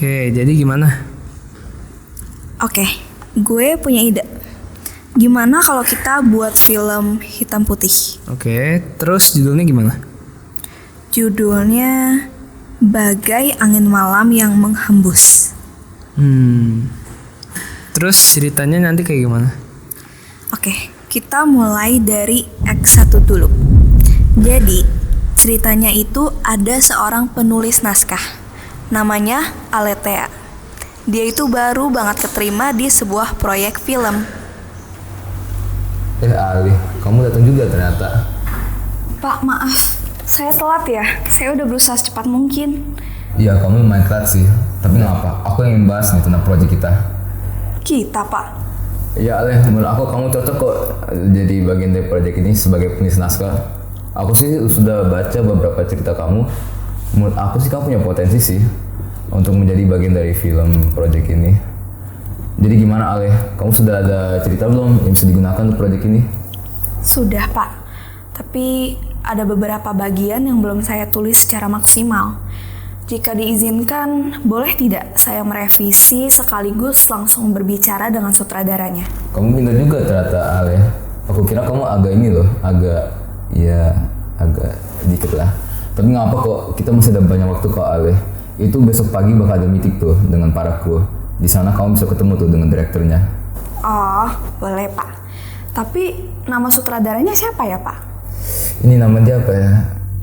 Oke, jadi gimana? Oke, gue punya ide. Gimana kalau kita buat film hitam putih? Oke, terus judulnya gimana? Judulnya Bagai Angin Malam yang Menghembus. Terus ceritanya nanti kayak gimana? Oke, kita mulai dari X1 dulu. Jadi, ceritanya itu ada seorang penulis naskah. Namanya Aletea. Dia itu baru banget keterima di sebuah proyek film. Ali, kamu datang juga ternyata. Pak, maaf. Saya telat ya. Saya udah berusaha secepat mungkin. Iya, kamu lumayan telat sih. Tapi nggak apa, aku yang bahas nih tentang proyek kita. Kita, Pak. Iya, Ali, menurut aku kamu cocok kok jadi bagian dari proyek ini sebagai penulis naskah. Aku sih sudah baca beberapa cerita kamu. Menurut aku sih kamu punya potensi sih untuk menjadi bagian dari film proyek ini. Jadi gimana, Ale? Kamu sudah ada cerita belum yang bisa digunakan untuk proyek ini? Sudah, Pak. Tapi ada beberapa bagian yang belum saya tulis secara maksimal. Jika diizinkan, boleh tidak saya merevisi sekaligus langsung berbicara dengan sutradaranya? Kamu pintar juga ternyata, Ale. Aku kira kamu agak ini loh, agak dikit lah. Tapi nggak apa kok, kita masih ada banyak waktu kok, Ale. Itu besok pagi bakal ada meeting tuh dengan para kru. Di sana kamu bisa ketemu tuh dengan direkturnya. Oh, boleh, Pak. Tapi nama sutradaranya siapa ya, Pak? Ini nama dia apa ya?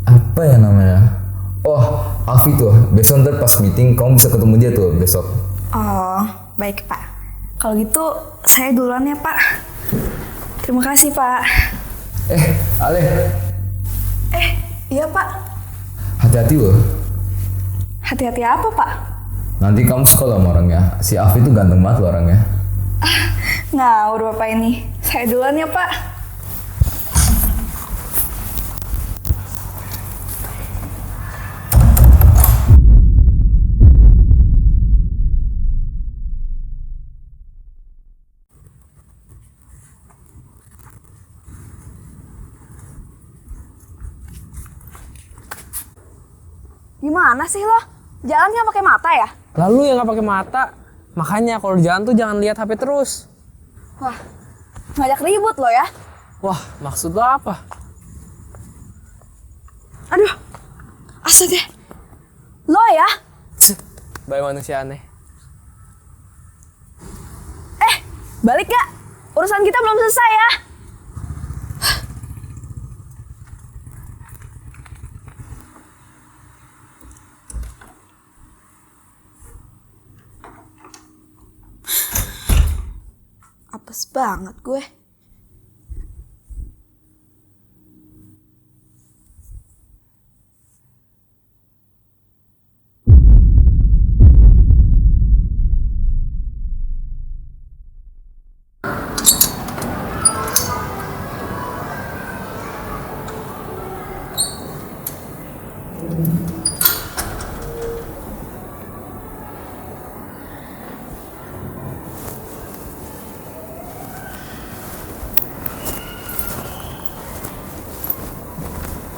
Apa ya namanya? Oh, Alfi tuh. Besok ntar pas meeting kamu bisa ketemu dia tuh besok. Oh, baik, Pak. Kalau gitu saya duluan ya, Pak. Terima kasih, Pak. Ale. Iya, Pak. Hati-hati loh. Hati-hati apa, Pak? Nanti kamu sekolah sama orangnya. Si Alfi tuh ganteng banget loh orangnya. Ngawur Bapak ini. Saya duluan ya, Pak. Gimana sih lo? Jalan nggak pakai mata ya? Lalu yang nggak pakai mata, makanya kalau di jalan tuh jangan lihat HP terus. Wah, ngajak ribut lo ya? Wah, maksud lo apa? Aduh, astaga. Lo ya? Baik manusia aneh. Balik gak? Urusan kita belum selesai ya? Apes banget gue.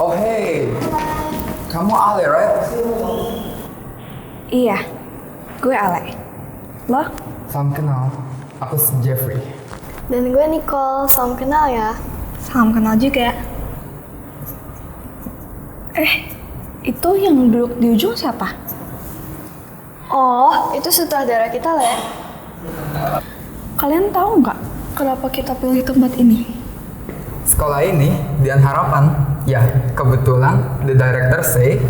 Oh hey, kamu Ale, right? Iya, gue Ale. Lo? Salam kenal, aku Jeffrey. Dan gue Nicole, salam kenal ya. Salam kenal juga. Itu yang duduk di ujung siapa? Oh, itu sutradara kita, Le. Kalian tahu nggak kenapa kita pilih tempat ini? Sekolah ini Dian Harapan. Ya, kebetulan the director say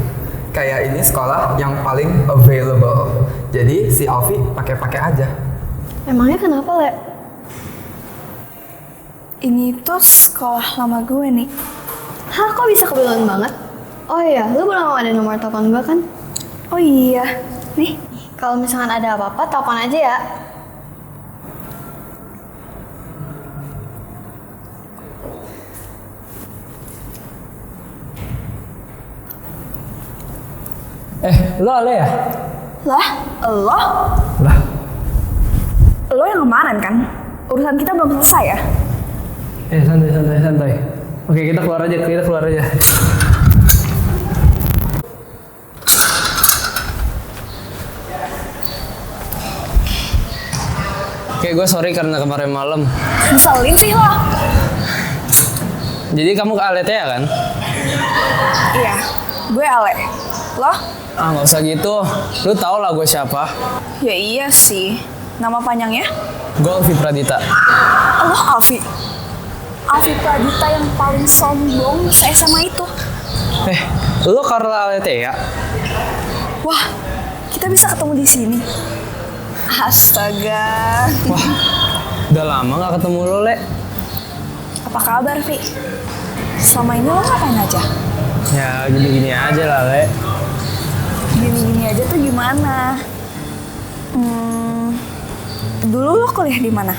kayak ini sekolah yang paling available. Jadi si Alfi pakai aja. Emangnya kenapa, Le? Ini tuh sekolah lama gue nih. Hah, kok bisa kebetulan banget? Oh iya, lu belum ada nomor telepon gue kan? Oh iya, nih. Kalau misalkan ada apa-apa, telepon aja ya. Lo Ale ya? Lah, lo? Lah, Lo yang kemarin kan? Urusan kita belum selesai ya? santai. Oke, kita keluar aja. Oke, gue sorry karena kemarin malam. Ngeselin sih lo. Jadi kamu ke Aletea kan? Iya, gue Ale. Lo? Ah, nggak usah gitu. Lu tau lah gue siapa. Ya iya sih. Nama panjangnya? Gue Alfi Pradita. Lo Alfi. Alfi Pradita yang paling sombong se-SMA itu. Lu Carla Aletea? Wah, kita bisa ketemu di sini. Astaga. Wah, udah lama nggak ketemu lu, Le. Apa kabar, Vi? Selama ini lo ngapain aja? Ya, gini-gini aja lah, Le. Gini-gini aja tuh gimana? Dulu lo kuliah di mana?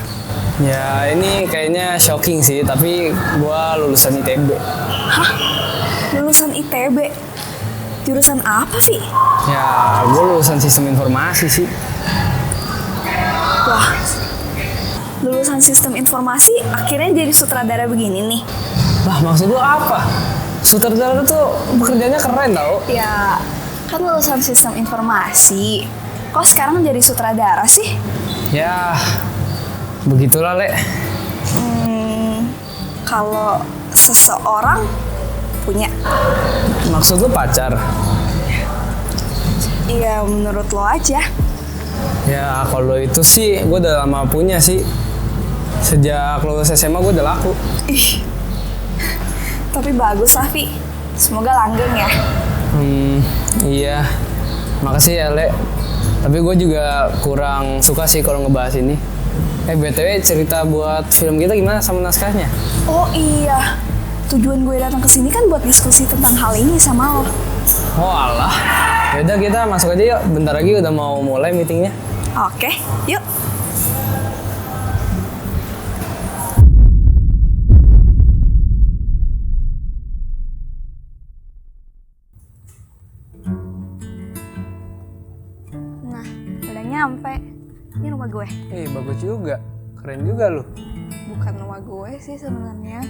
Ya, ini kayaknya shocking sih, tapi gua lulusan ITB. Hah? Lulusan ITB? Jurusan apa, Vi? Ya, gua lulusan sistem informasi sih. Wah, lulusan sistem informasi akhirnya jadi sutradara begini nih. Lah, maksud lu apa? Sutradara tuh pekerjaannya keren tau. Ya, kan lulusan sistem informasi. Kok sekarang jadi sutradara sih? Ya, begitulah, Le. Kalau seseorang punya, Maksud lu pacar? ya menurut lo aja. Ya, kalau itu sih gue udah lama punya sih. Sejak lulus SMA gue udah laku. Ih, tapi bagus lah, Vi. Semoga langgeng ya. Iya. Makasih ya, Le. Tapi gue juga kurang suka sih kalau ngebahas ini. BTW cerita buat film kita gimana sama naskahnya? Oh iya, tujuan gue datang ke sini kan buat diskusi tentang hal ini sama lo. Oh alah. Yaudah kita masuk aja yuk. Bentar lagi udah mau mulai meetingnya. Oke, yuk. Nah, udah nyampe. Ini rumah gue. Bagus juga. Keren juga lu. Bukan rumah gue sih sebenarnya.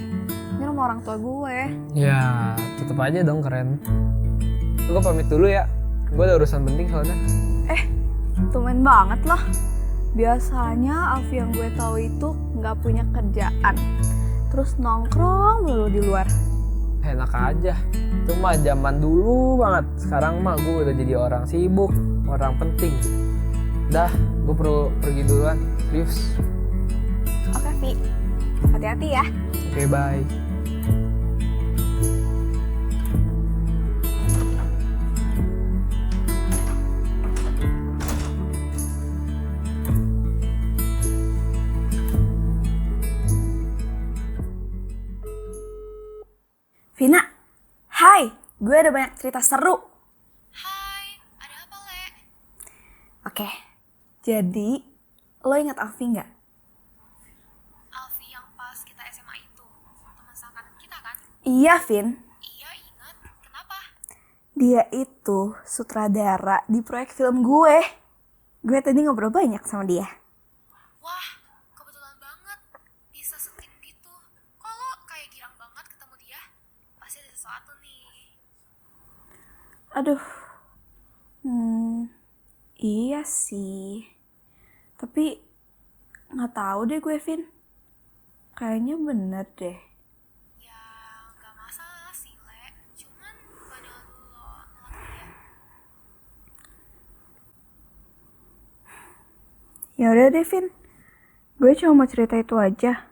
Ini rumah orang tua gue. Ya, tetep aja dong keren. Gue pamit dulu ya. Gue ada urusan penting soalnya. Tumben banget loh. Biasanya Alfi yang gue tahu itu nggak punya kerjaan. Terus nongkrong dulu di luar. Enak aja. Itu mah zaman dulu banget. Sekarang mah gue udah jadi orang sibuk, orang penting. Dah, gue perlu pergi duluan. Serius. Oke, Vi. Hati-hati ya. Oke, bye. Vina, hai. Gue ada banyak cerita seru. Hai, ada apa, Le? Oke, jadi lo ingat Alfi nggak? Alfi yang pas kita SMA itu, teman seangkatan kita kan? Iya, Vin. Iya, ingat. Kenapa? Dia itu sutradara di proyek film gue. Gue tadi ngobrol banyak sama dia. Wah, kebetulan banget. Bisa setim gitu. Kalau kayak girang banget ketemu dia, pasti ada sesuatu nih. Aduh, iya sih. Tapi nggak tahu deh gue, Vin. Kayaknya bener deh. Ya, nggak masalah sih, Le. Cuman bukannya lo nolak dia. Ya udah deh, Vin. Gue cuma mau cerita itu aja.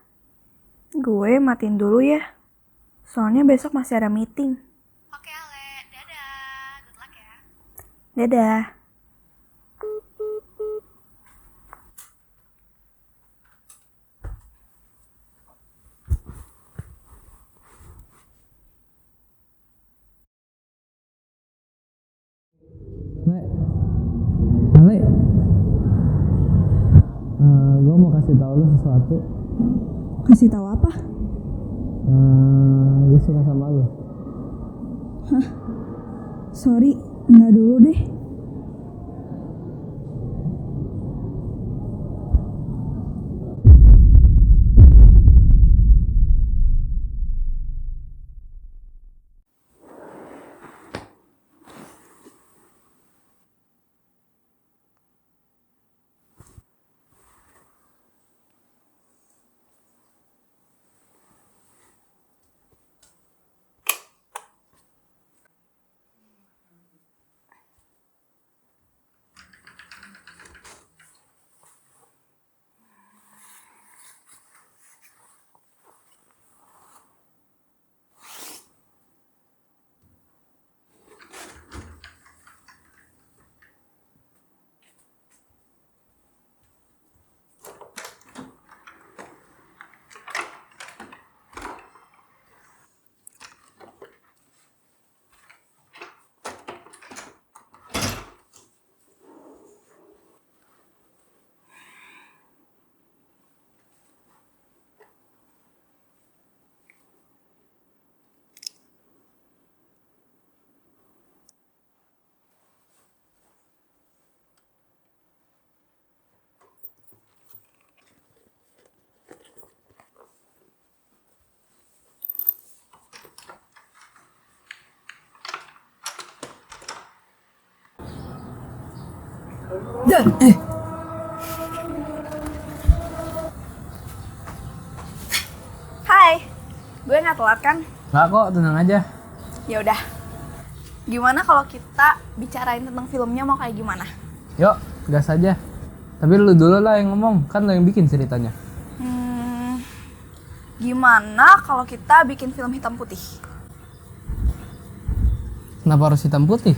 Gue matiin dulu ya. Soalnya besok masih ada meeting. Oke, Ale. Dadah. Good luck ya. Dadah. Ale, gue mau kasih tau lu sesuatu. Kasih tahu apa? Gue suka sama lu. Sorry, nggak dulu deh. Hai, gue nggak telat kan? Nggak kok, tenang aja. Ya udah. Gimana kalau kita bicarain tentang filmnya mau kayak gimana? Yuk, gas aja. Tapi lu dulu lah yang ngomong, kan lu yang bikin ceritanya. Gimana kalau kita bikin film hitam putih? Kenapa harus hitam putih?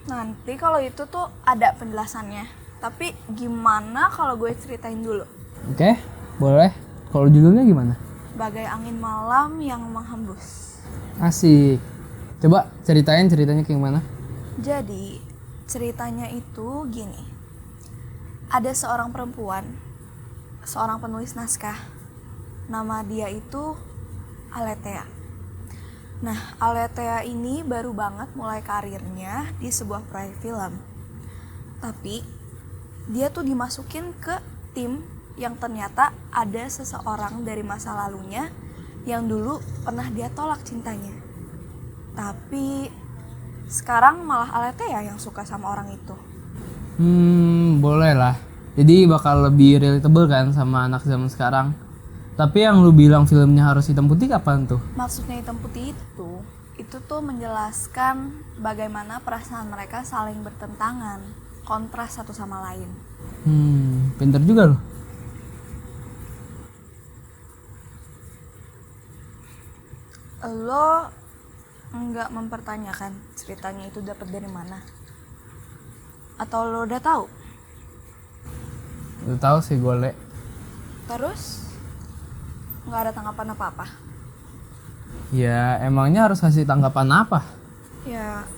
Nanti kalau itu tuh ada penjelasannya. Tapi gimana kalau gue ceritain dulu? Oke, boleh. Kalau judulnya gimana? Bagai angin malam yang menghembus. Asik. Coba ceritain ceritanya kayak gimana? Jadi ceritanya itu gini. Ada seorang perempuan, seorang penulis naskah. Nama dia itu Aletea. Nah, Aletea ini baru banget mulai karirnya di sebuah proyek film. Tapi dia tuh dimasukin ke tim yang ternyata ada seseorang dari masa lalunya yang dulu pernah dia tolak cintanya. Tapi sekarang malah Aletea yang suka sama orang itu. Boleh lah. Jadi bakal lebih relatable kan sama anak zaman sekarang. Tapi yang lu bilang filmnya harus hitam putih kapan tuh? Maksudnya hitam putih itu tuh menjelaskan bagaimana perasaan mereka saling bertentangan, kontras satu sama lain. Pinter juga lu. Lo nggak mempertanyakan ceritanya itu dapat dari mana? Atau lo udah tahu? Lu tahu sih gue, Terus nggak ada tanggapan apa-apa? Ya emangnya harus kasih tanggapan apa? Ya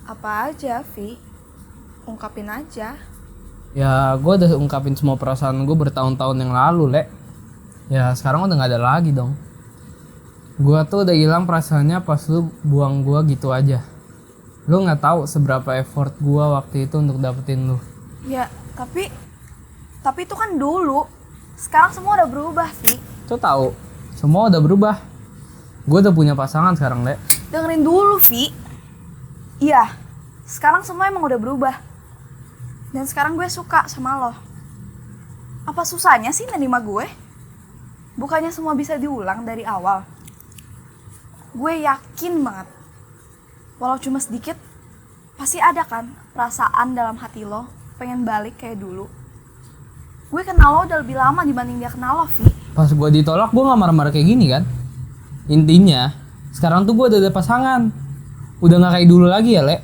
apa aja, Vi. Ungkapin aja. Ya gue udah ungkapin semua perasaan gue bertahun-tahun yang lalu, Le. Ya sekarang udah gak ada lagi dong. Gue tuh udah hilang perasaannya pas lu buang gue gitu aja. Lu gak tahu seberapa effort gue waktu itu untuk dapetin lu. Ya tapi itu kan dulu. Sekarang semua udah berubah, Vi. Tuh tahu, semua udah berubah. Gue udah punya pasangan sekarang, Le. Dengerin dulu, Vi. Iya, sekarang semua emang udah berubah. Dan sekarang gue suka sama lo. Apa susahnya sih nerima gue? Bukannya semua bisa diulang dari awal? Gue yakin banget, walau cuma sedikit, pasti ada kan perasaan dalam hati lo pengen balik kayak dulu. Gue kenal lo udah lebih lama dibanding dia kenal lo, Vi. Pas gue ditolak, gue gak marah-marah kayak gini kan. Intinya, sekarang tuh gue udah ada pasangan. Udah gak kayak dulu lagi ya, Le.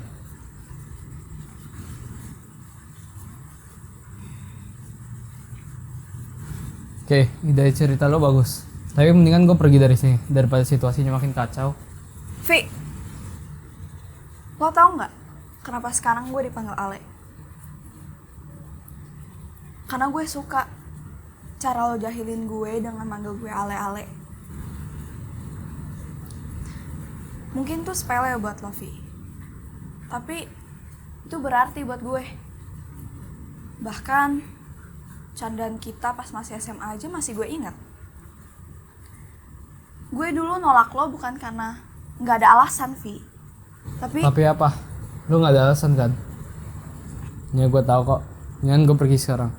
Oke, ide cerita lo bagus. Tapi mendingan gue pergi dari sini daripada situasinya makin kacau. Vi, lo tau gak kenapa sekarang gue dipanggil Ale? Karena gue suka cara lo jahilin gue dengan manggil gue Ale-Ale. Mungkin tuh sepele buat lo, Vi. Tapi itu berarti buat gue. Bahkan candaan kita pas masih SMA aja masih gue ingat. Gue dulu nolak lo bukan karena gak ada alasan, Vi. Tapi apa? Lo gak ada alasan kan? Ya gue tahu kok. Mendingan gue pergi sekarang.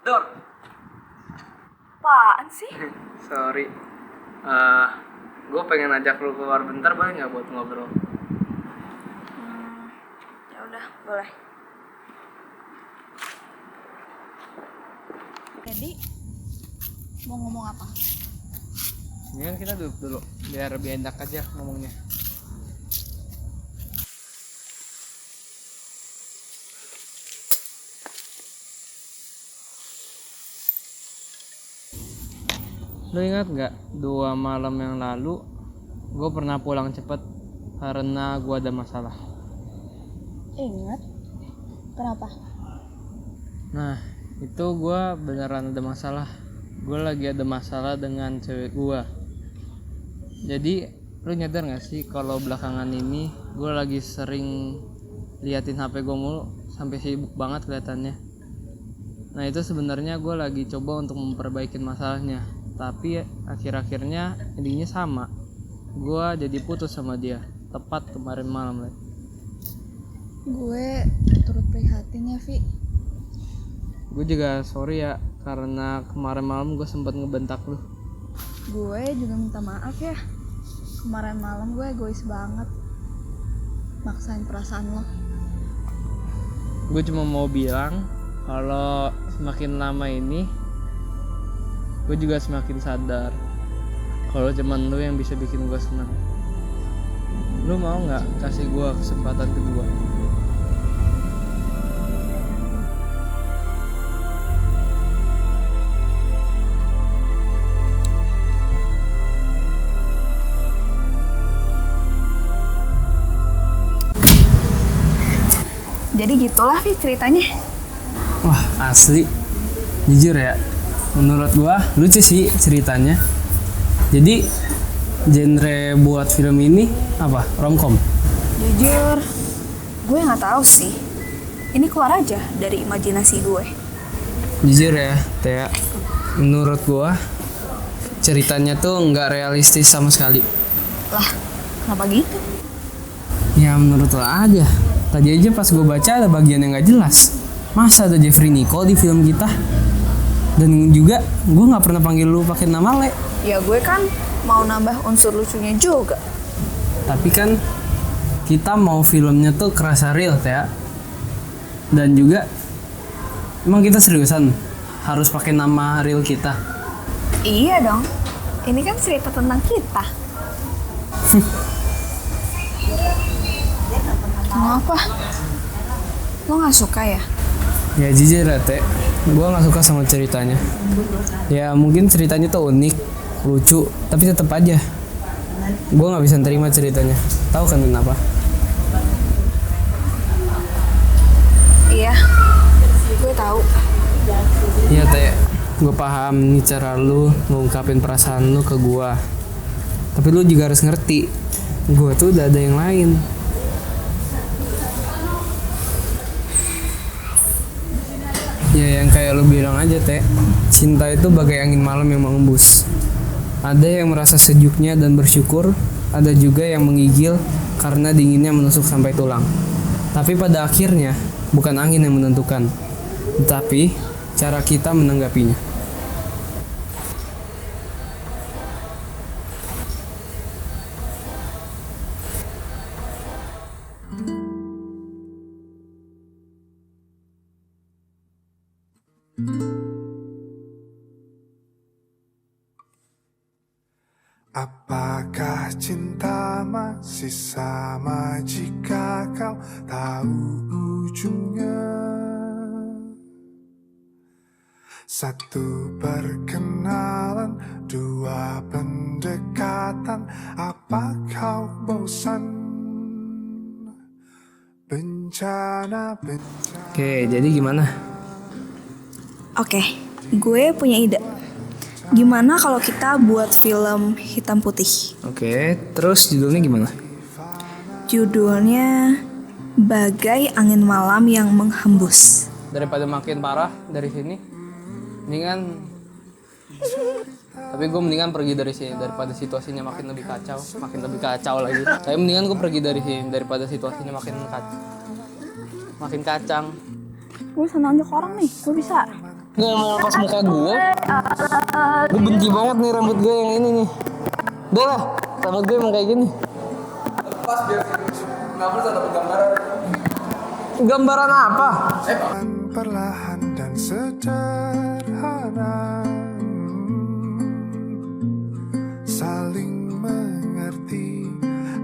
Dor, apaan sih? Sorry. Gue pengen ajak lu keluar bentar, boleh nggak buat ngobrol? Ya udah, boleh. Jadi mau ngomong apa? Ini kan kita duduk dulu, biar lebih enak aja ngomongnya. Lo ingat nggak 2 malam yang lalu gue pernah pulang cepet karena gue ada masalah. Ingat? Kenapa? Nah, itu gue beneran ada masalah. Gue lagi ada masalah dengan cewek gue. Jadi, lu nyadar gak sih kalau belakangan ini gue lagi sering liatin HP gue mulu sampai sibuk banget kelihatannya. Nah, itu sebenarnya gue lagi coba untuk memperbaiki masalahnya. Tapi akhir-akhirnya endingnya sama. Gue jadi putus sama dia tepat kemarin malam. Gue turut prihatin ya, Vi. Gue juga sorry ya karena kemarin malam gue sempat ngebentak lu. Gue juga minta maaf ya. Kemarin malam gue egois banget. Maksain perasaan lo. Gue cuma mau bilang kalau semakin lama ini gue juga semakin sadar kalau cuman lu yang bisa bikin gue senang. Lu mau nggak kasih gue kesempatan kedua? Jadi gitulah Vi ceritanya. Wah, asli. Jujur ya, menurut gua lucu sih ceritanya. Jadi genre buat film ini apa? Romcom. Jujur, gue nggak tahu sih. Ini keluar aja dari imajinasi gue. Jujur ya, Tia. Menurut gua ceritanya tuh nggak realistis sama sekali. Lah, kenapa gitu? Ya menurut lo aja. Tadi aja pas gue baca ada bagian yang nggak jelas. Masa ada Jeffrey Nicole di film kita? Dan juga gue nggak pernah panggil lu pakai nama Le. Ya gue kan mau nambah unsur lucunya juga. Tapi kan kita mau filmnya tuh kerasa real ya. Dan juga emang kita seriusan harus pakai nama real kita. Iya dong. Ini kan cerita tentang kita. Kenapa? Lo gak suka ya? Ya jujur ya Teh, gue gak suka sama ceritanya. Ya mungkin ceritanya tuh unik, lucu, tapi tetap aja gue gak bisa terima ceritanya. Tahu kan kenapa? Iya, gue tahu. Iya Teh, gue paham nih cara lu ngungkapin perasaan lu ke gue. Tapi lu juga harus ngerti, gue tuh udah ada yang lain. Ya yang kayak lo bilang aja Teh, cinta itu bagai angin malam yang mengembus. Ada yang merasa sejuknya dan bersyukur, ada juga yang menggigil karena dinginnya menusuk sampai tulang. Tapi pada akhirnya bukan angin yang menentukan, tetapi cara kita menanggapinya. Apakah cinta masih sama jika kau tahu ujungnya? Satu perkenalan, dua pendekatan. Apa kau bosan? Bencana. Oke, jadi gimana? Oke, gue punya ide. Gimana kalau kita buat film hitam putih? Oke, terus judulnya gimana? Judulnya Bagai Angin Malam Yang Menghembus. Daripada makin parah dari sini, mendingan. Tapi gue mendingan pergi dari sini daripada situasinya makin lebih kacau lagi. Tapi mendingan gue pergi dari sini daripada situasinya makin kacang. Gue sana aja ke orang nih, gue bisa. Nggak mau lepas muka gue. Gue benci banget nih rambut gue yang ini nih. Udah lah, rambut gue emang kayak gini. Pas biar nggak perlu dapat gambaran. Gambaran apa? Perlahan dan sederhana, saling mengerti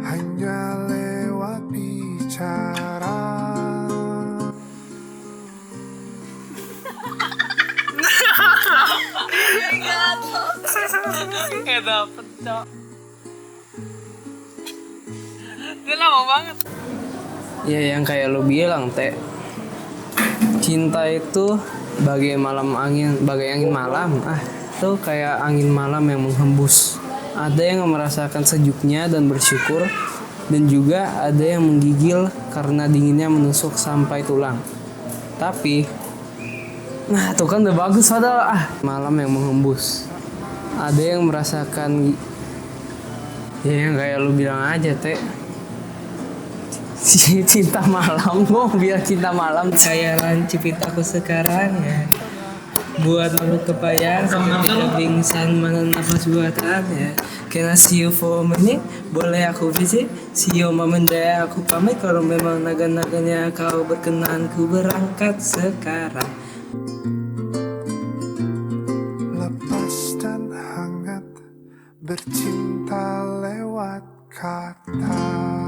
hanya lewat bicara. Gak dapet, Cok. Gue lama banget. Ya yang kayak lo bilang teh, cinta itu bagai angin malam. Itu kayak angin malam yang menghembus. Ada yang merasakan sejuknya dan bersyukur, dan juga ada yang menggigil karena dinginnya menusuk sampai tulang. Tapi, nah tuh kan udah bagus padahal malam yang menghembus. Ada yang merasakan, ya yang kayak lu bilang aja teh, cinta malam. Gue bilang cinta malam kayak lancip aku sekarang ya. Buat lu kebayang ketika pingsan mana nafas buatan ya. Can I see you for a minute? Boleh aku visit? See you moment deh aku pamit. Kalau memang naga-naganya kau berkenan, ku berangkat sekarang. lepas dan hangat bercinta lewat kata.